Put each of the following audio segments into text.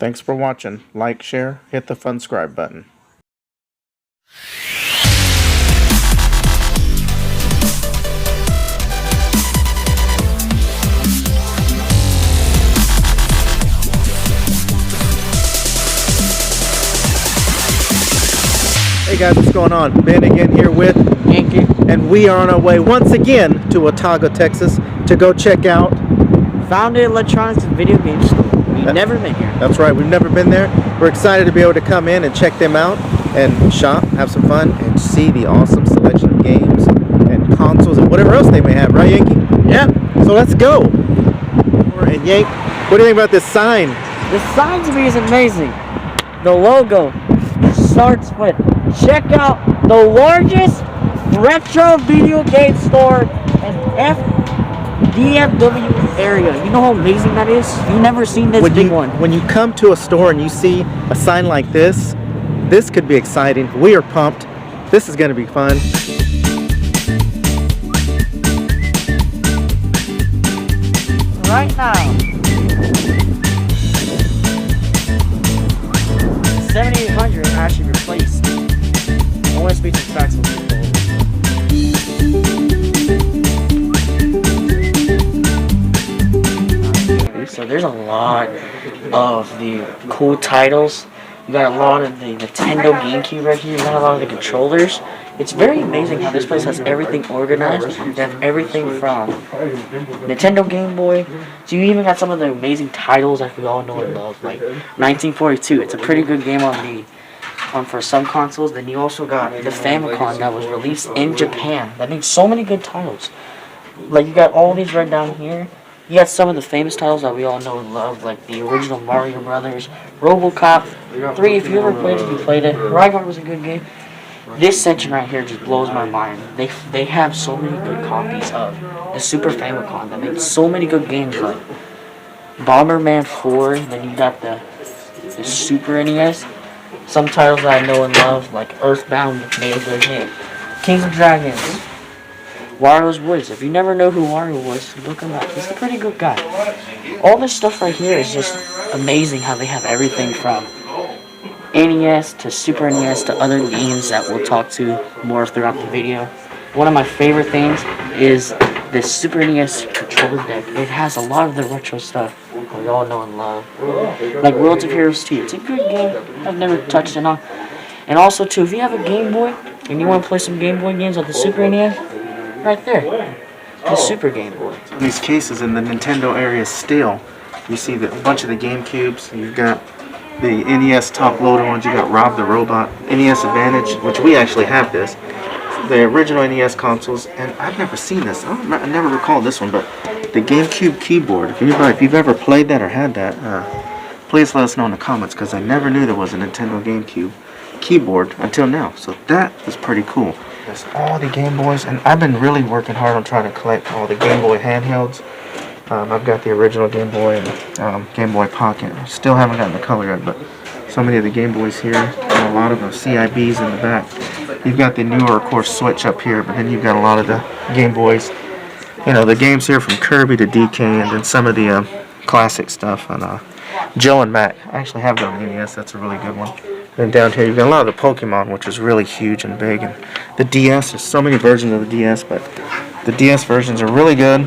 Thanks for watching. Like, share, hit the subscribe button. Hey guys, what's going on? Ben again here with Yankee. And we are on our way once again to Otago, Texas to go check out Founded Electronics and Video Game Store. We've never been here. That's right, we've never been there. We're excited to be able to come in and check them out and shop, have some fun, and see the awesome selection of games and consoles and whatever else they may have, right, Yankee? Yeah. So let's go. And Yank, what do you think about this sign? The sign to me is amazing. The logo starts with, check out the largest retro video game store in DFW area. You know how amazing that is? You've never seen this big one. When you come to a store and you see a sign like this could be exciting. We are pumped. This is going to be fun. Right now, 7800 actually replaced. I want to speak to the facts a little bit. So there's a lot of the cool titles. You got a lot of the Nintendo GameCube right here. You got a lot of the controllers. It's very amazing how this place has everything organized. You have everything from Nintendo Game Boy. So you even got some of the amazing titles that we all know and love, like 1942. It's a pretty good game for some consoles. Then you also got the Famicom that was released in Japan. That makes so many good titles. Like you got all these right down here. You got some of the famous titles that we all know and love, like the original Mario Brothers, RoboCop 3. If you ever played it, you played it. Rygar was a good game. This section right here just blows my mind. They have so many good copies of the Super Famicom that make so many good games, like Bomberman 4. Then you got the Super NES. Some titles that I know and love, like Earthbound, made a good hit. Kings of Dragons, Wario's Woods. If you never know who Wario was, look him up. He's a pretty good guy. All this stuff right here is just amazing how they have everything from NES to Super NES to other games that we'll talk to more throughout the video. One of my favorite things is this Super NES controller deck. It has a lot of the retro stuff we all know and love. Like Worlds of Heroes 2. It's a good game. I've never touched it on. And also too, if you have a Game Boy and you want to play some Game Boy games on the Super NES, right there, the Super Game Boy. These cases in the Nintendo area still, you see a bunch of the GameCubes. You've got the NES top loader ones. You got Rob the Robot, NES Advantage, which we actually have this. The original NES consoles, and I've never seen this. I never recall this one, but the GameCube keyboard. If you've ever played that or had that, please let us know in the comments, because I never knew there was a Nintendo GameCube keyboard until now. So that is pretty cool. There's all the Game Boys, and I've been really working hard on trying to collect all the Game Boy handhelds. I've got the original Game Boy and Game Boy Pocket. Still haven't gotten the color yet, but so many of the Game Boys here, and a lot of the CIBs in the back. You've got the newer, of course, Switch up here, but then you've got a lot of the Game Boys. You know, the games here from Kirby to DK, and then some of the classic stuff on Joe and Mac. I actually have that on NES. That's a really good one. And down here, you've got a lot of the Pokemon, which is really huge and big. And the DS, there's so many versions of the DS, but the DS versions are really good.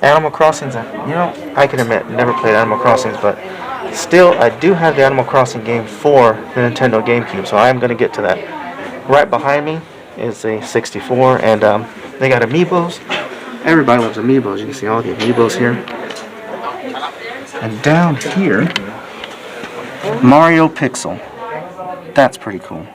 Animal Crossings, I can admit, never played Animal Crossings, but still, I do have the Animal Crossing game for the Nintendo GameCube, so I am going to get to that. Right behind me is a 64, and they got Amiibos. Everybody loves Amiibos. You can see all the Amiibos here. And down here, Mario Pixel. That's pretty cool.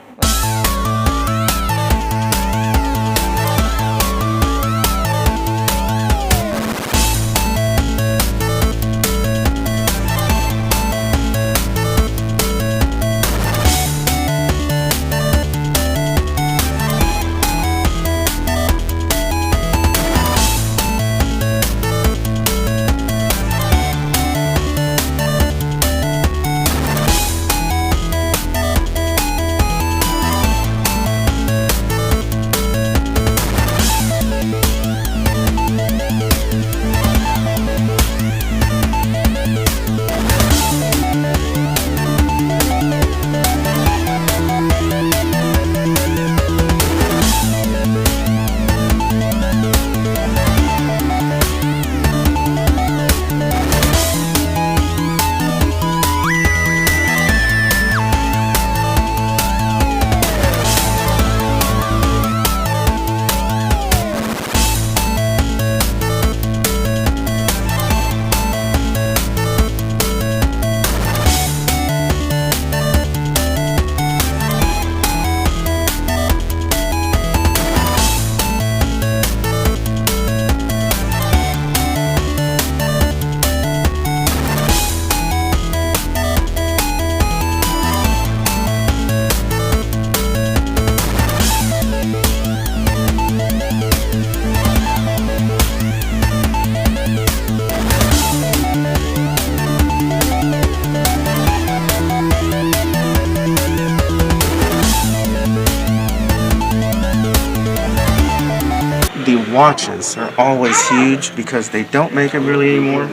watches are always huge because they don't make them really anymore.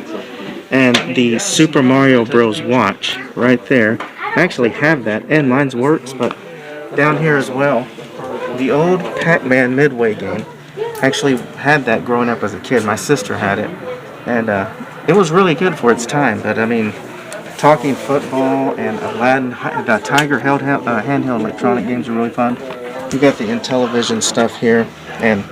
And the Super Mario Bros. Watch right there, I actually have that, and mine works, but down here as well, the old Pac-Man Midway game, actually had that growing up as a kid. My sister had it, and it was really good for its time. But I mean, talking football and Aladdin, the Tiger handheld electronic games are really fun. You got the Intellivision stuff here, and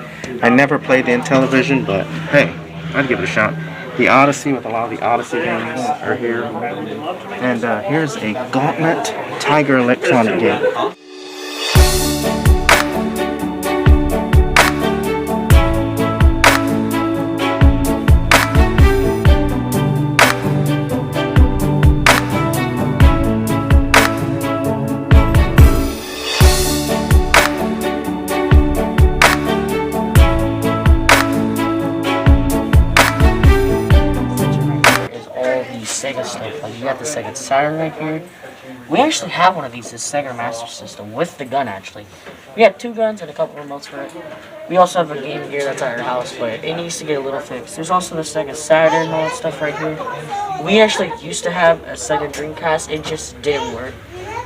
I never played the Intellivision, but hey, I'd give it a shot. The Odyssey with a lot of the Odyssey games are here, and here's a Gauntlet Tiger electronic game. Sega stuff. Like you got the Sega Saturn right here. We actually have one of these, the Sega Master System, with the gun actually. We have 2 guns and a couple remotes for it. We also have a Game Gear that's at our house, but it needs to get a little fixed. There's also the Sega Saturn and all that stuff right here. We actually used to have a Sega Dreamcast, it just didn't work.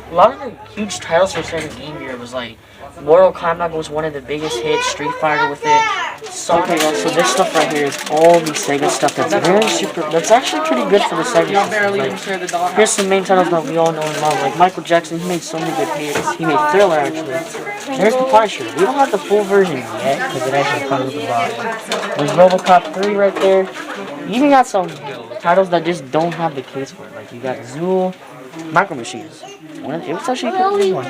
A lot of the huge titles for Sega Game Gear was like Mortal Kombat was one of the biggest hits, Street Fighter with it. Sonic, so this stuff right here is all the Sega stuff that's very super, that's actually pretty good for the Sega system. Like, here's some main titles that we all know and love. Like Michael Jackson, he made so many good hits. He made Thriller actually. There's the Punisher. We don't have the full version yet because it actually comes with the box. There's RoboCop 3 right there. You even got some titles that just don't have the case for it. Like you got Zool, Micro Machines. It was actually a pretty good one.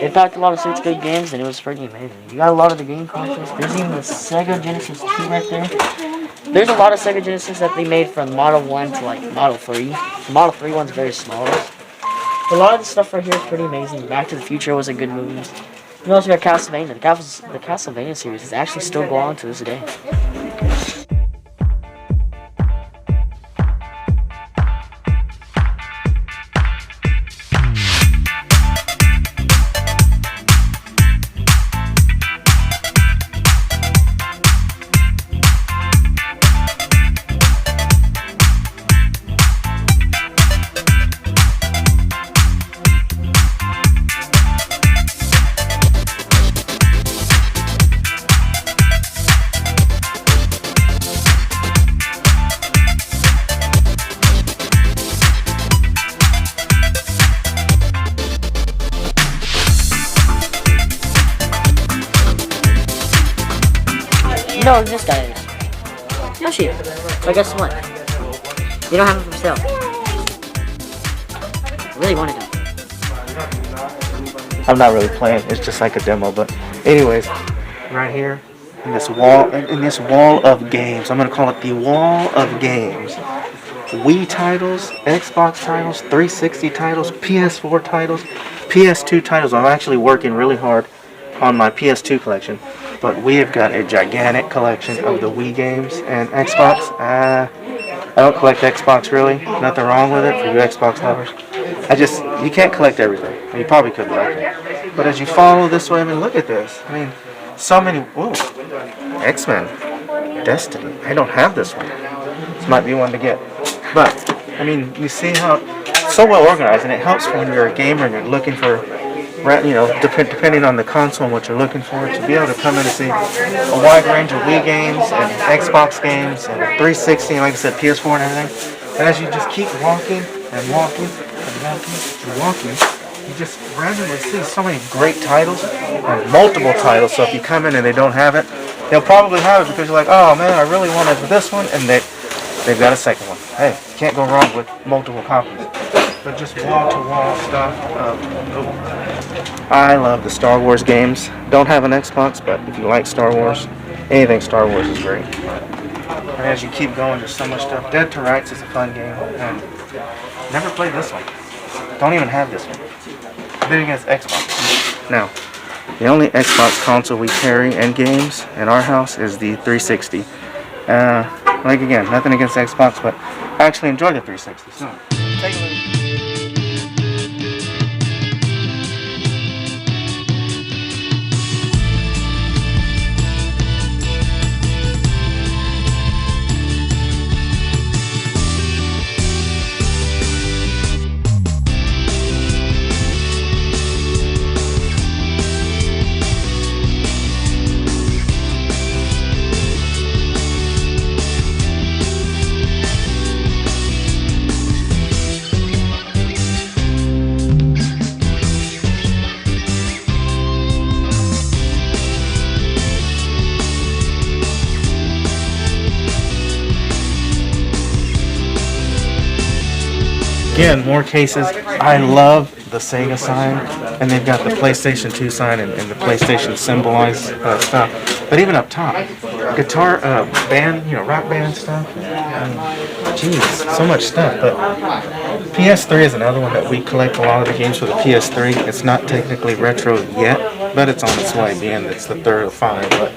It packed a lot of 6 good games and it was pretty amazing. You got a lot of the game consoles. There's even the Sega Genesis 2 right there. There's a lot of Sega Genesis that they made from Model 1 to like Model 3. The Model 3 one's very small. A lot of the stuff right here is pretty amazing. Back to the Future was a good movie. You also got Castlevania. The Castlevania series is actually still going on to this day. No, this guy is. Yoshi. But guess what? You don't have him for sale. I really wanted him. I'm not really playing, it's just like a demo, but anyways, right here, in this wall of games, I'm gonna call it the wall of games. Wii titles, Xbox titles, 360 titles, PS4 titles, PS2 titles. I'm actually working really hard on my PS2 collection, but we have got a gigantic collection of the Wii games and Xbox. I don't collect Xbox really, nothing wrong with it for you Xbox lovers. You can't collect everything. You probably could like it. But as you follow this way, I mean, look at this. I mean, so many, whoa, X-Men, Destiny. I don't have this one. This might be one to get. But, I mean, you see how it's so well organized, and it helps when you're a gamer and you're looking for, you know, depending on the console and what you're looking for, to be able to come in and see a wide range of Wii games and Xbox games and 360 and, like I said, PS4 and everything. And as you just keep walking and walking and walking and walking, you just randomly see so many great titles and multiple titles. So if you come in and they don't have it, they'll probably have it because you're like, oh man, I really wanted this one, and they've got a second one. Hey, can't go wrong with multiple copies. But just wall-to-wall stuff. I love the Star Wars games. Don't have an Xbox, but if you like Star Wars, anything Star Wars is great. And as you keep going, there's so much stuff. Dead to Rights is a fun game. And never played this one. Don't even have this one. Big against Xbox. Now, the only Xbox console we carry and games in our house is the 360. Like again, nothing against Xbox, but I actually enjoy the 360. So, take a look. again, more cases. I love the Sega sign, and they've got the PlayStation 2 sign and the PlayStation symbolized stuff. But even up top, guitar, band, rock band stuff. Jeez, so much stuff. But PS3 is another one that we collect a lot of the games for the PS3. It's not technically retro yet, but it's on its way, being it's the third of 5. But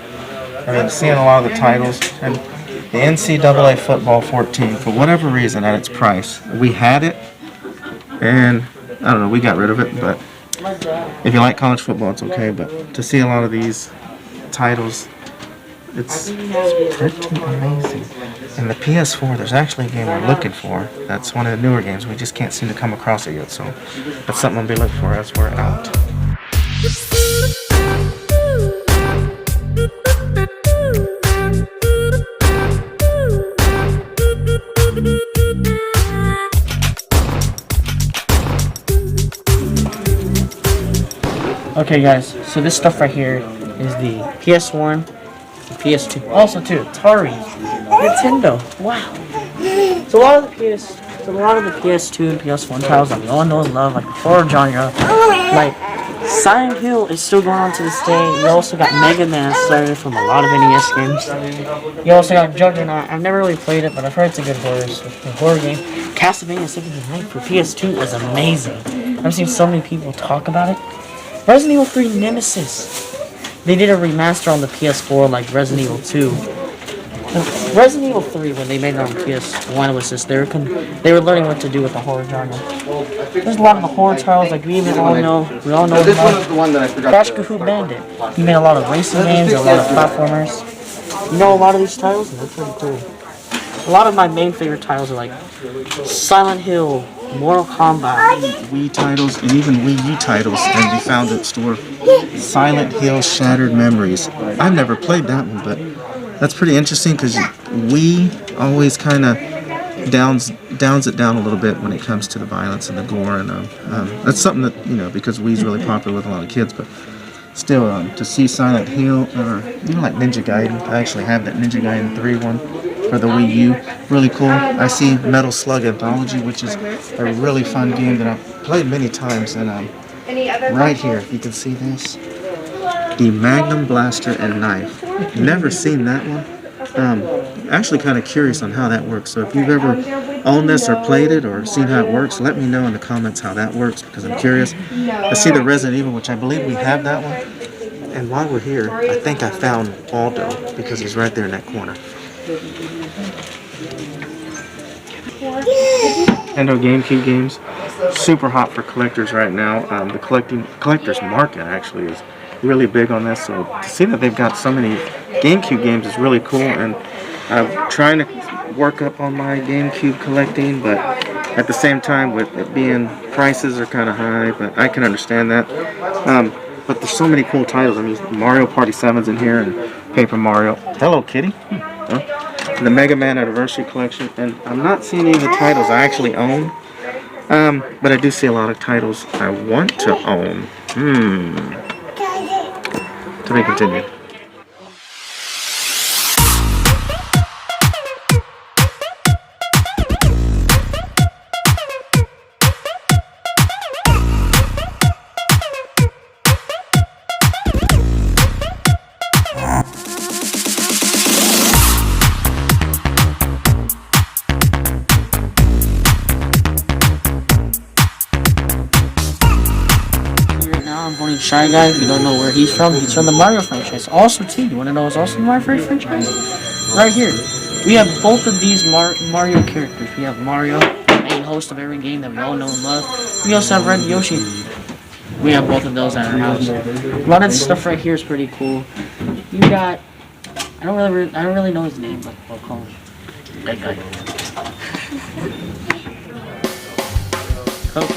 I mean, seeing a lot of the titles, and the NCAA Football 14, for whatever reason, at its price, we had it, and I don't know, we got rid of it. But if you like college football, it's okay. But to see a lot of these titles, it's pretty amazing. And the PS4, there's actually a game we're looking for. That's one of the newer games. We just can't seem to come across it yet. So that's something I'll be looking for as we're out. Okay guys, so this stuff right here is the PS1, the PS2, also too, Atari, Nintendo, wow. So a lot of the PS2 and PS1 titles that we all know and love, like the horror genre, like Silent Hill is still going on to this day. You also got Mega Man started from a lot of NES games. You also got Juggernaut. I've never really played it, but I've heard it's a good horror game. Castlevania Symphony of the Night for PS2 was amazing. I've seen so many people talk about it. Resident Evil 3 Nemesis. They did a remaster on the PS4 like Resident Evil 2. Resident Evil 3, when they made it on PS1, was just they were learning what to do with the horror genre. There's a lot of the horror titles like we all know. This one is the one that I forgot. Crash Kahoo Bandit. He made a lot of racing games, a lot of platformers. You know a lot of these titles, and they're pretty cool. A lot of my main favorite titles are like Silent Hill, Mortal Kombat, Wii titles, and even Wii U titles can be found at store. Silent Hill Shattered Memories. I've never played that one, but that's pretty interesting because Wii always kind of downs it down a little bit when it comes to the violence and the gore, and that's something that because Wii's really popular with a lot of kids, but still to see Silent Hill or like Ninja Gaiden. I actually have that Ninja Gaiden 3 one for the Wii U. Really cool. I see Metal Slug Anthology, which is a really fun game that I've played many times, and right here, if you can see this, the Magnum Blaster and Knife. Never seen that one. Actually kind of curious on how that works. So if you've ever owned this or played it or seen how it works, let me know in the comments how that works, because I'm curious. I see the Resident Evil, which I believe we have that one. And while we're here, I think I found Waldo, because he's right there in that corner. Nintendo GameCube games, super hot for collectors right now. The collector's market actually is really big on this, so to see that they've got so many GameCube games is really cool. And I'm trying to work up on my GameCube collecting, but at the same time, with it being prices are kind of high, but I can understand that. But there's so many cool titles. I mean, Mario Party 7's in here, and Paper Mario. Hello, Kitty. The Mega Man Anniversary Collection, and I'm not seeing any of the titles I actually own, but I do see a lot of titles I want to own. To be continued. I'm holding Shy Guy. If you don't know where he's from the Mario franchise. Also, too, you want to know what's also the Mario franchise? Right here. We have both of these Mario characters. We have Mario, the main host of every game that we all know and love. We also have Red Yoshi. We have both of those at our house. A lot of this stuff right here is pretty cool. You got, I don't really know his name, but we'll call him that guy. Coke.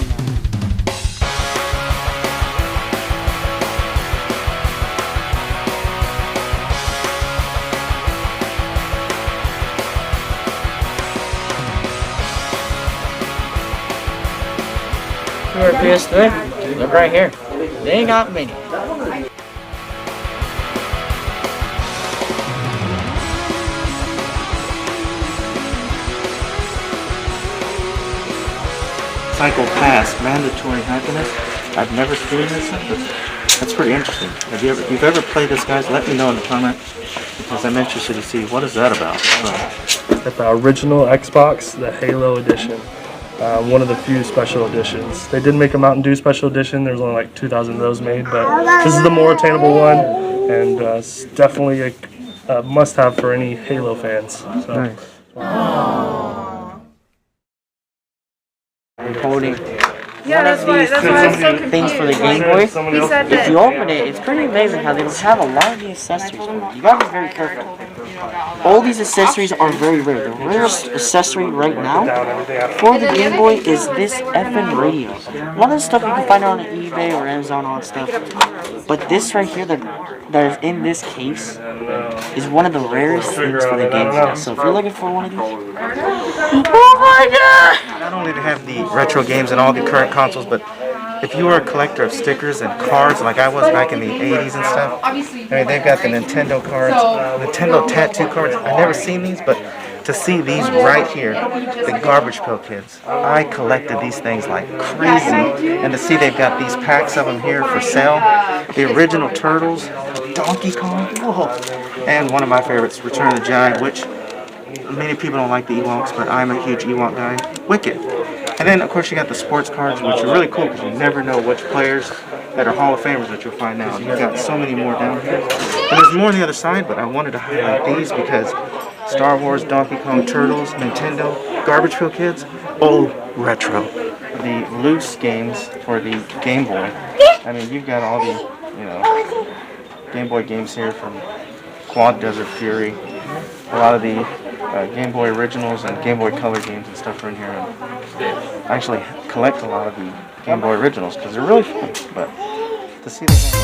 For PS3, look right here. They ain't got many. Cycle Pass, Mandatory Happiness. I've never seen this, but that's pretty interesting. If you've ever played this, guys, let me know in the comment, because I'm interested to see what is that about. At the original Xbox, the Halo Edition. One of the few special editions. They did make a Mountain Dew special edition. There's only like 2,000 of those made, but this is the more attainable one, and it's definitely a must-have for any Halo fans. So. Nice. I'm holding Yeah, one that's of why these I was so confused. things for the Game Boy. He said If you that. open it, it's pretty amazing how they have a lot of the accessories. You gotta be very careful. All these accessories are very rare. The rarest accessory right now for the Game Boy is this FN radio. A lot of the stuff you can find on eBay or Amazon and stuff. But this right here that is in this case is one of the rarest things for the Game Boy. So if you're looking for one of these, oh my god! Not only to have the retro games and all the current consoles, but if you are a collector of stickers and cards like I was back in the 80s and stuff, I mean, they've got the Nintendo cards, Nintendo tattoo cards. I've never seen these, but to see these right here, the Garbage Pail Kids, I collected these things like crazy. And to see they've got these packs of them here for sale, the original Turtles, Donkey Kong, whoa. And one of my favorites, Return of the Giant, which many people don't like the Ewoks, but I'm a huge Ewok guy, Wicked. And then, of course, you got the sports cards, which are really cool because you never know which players that are Hall of Famers that you'll find now. You've got so many more down here. And there's more on the other side, but I wanted to highlight these because Star Wars, Donkey Kong, Turtles, Nintendo, Garbage Pail Kids, all retro. The loose games for the Game Boy. I mean, you've got all the, Game Boy games here from Quad Desert Fury. A lot of the Game Boy originals and Game Boy Color games and stuff are in here. And I actually collect a lot of the Game Boy originals because they're really fun. But to see the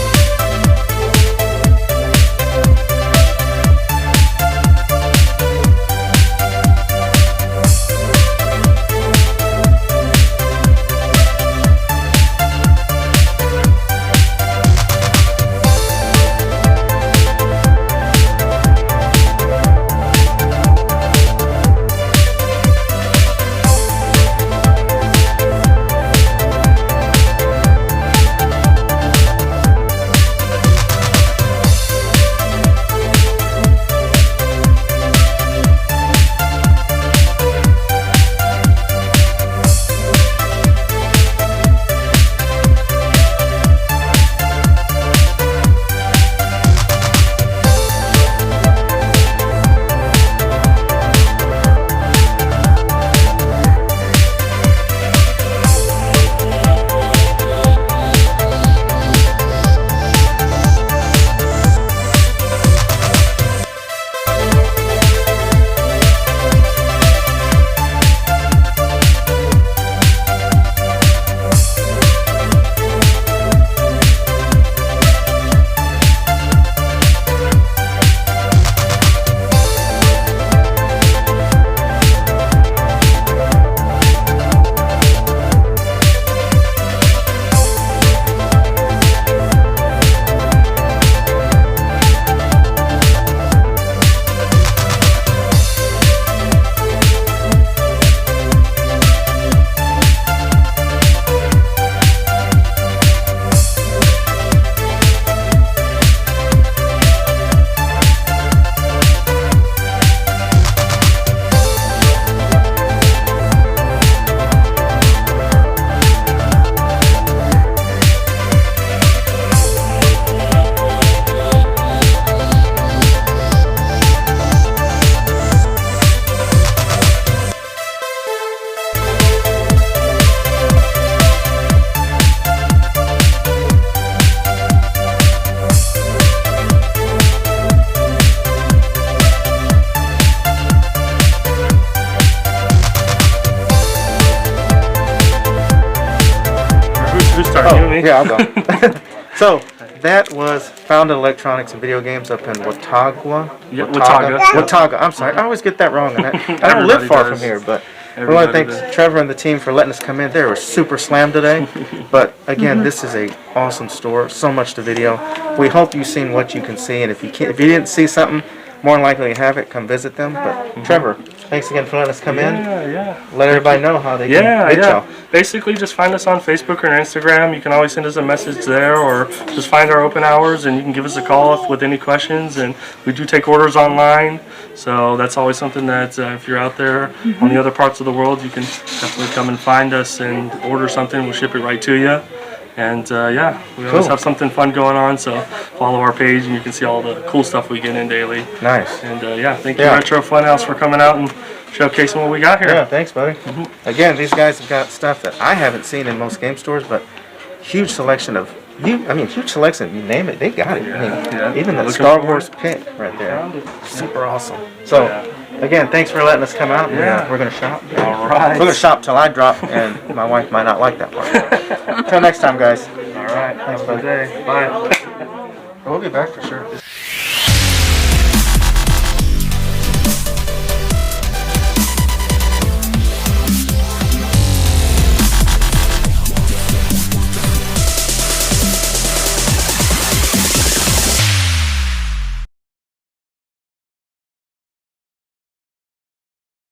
Yeah, I'll go. So, that was Founded Electronics and Video Games up in Watauga. Yeah, Watauga. Watauga. I'm sorry. I always get that wrong. And I don't live far from here, but I want to thank Trevor and the team for letting us come in. They were super slammed today. But again, this is a awesome store. So much to video. We hope you've seen what you can see. And if you didn't see something, more than likely you have it. Come visit them. But Trevor, Thanks again for letting us come in. Yeah. Let everybody know how they can Yeah, get yeah. y'all. Basically, just find us on Facebook or Instagram. You can always send us a message there, or just find our open hours, and you can give us a call with any questions. And we do take orders online, so that's always something that if you're out there on the other parts of the world, you can definitely come and find us and order something. We'll ship it right to you. And yeah, we always have something fun going on, so follow our page and you can see all the cool stuff we get in daily. Nice. And yeah, thank you Retro Funhouse for coming out and showcasing what we got here. Yeah, thanks, buddy. Again, these guys have got stuff that I haven't seen in most game stores, but huge selection of huge selection. You name it, they got it. Even the Star Wars pit right there, super awesome. So, again, thanks for letting us come out. Yeah. We're gonna shop. All right. We're gonna shop till I drop, and my wife might not like that part. Till next time, guys. All right. Have a good day. Bye. We'll be back for sure.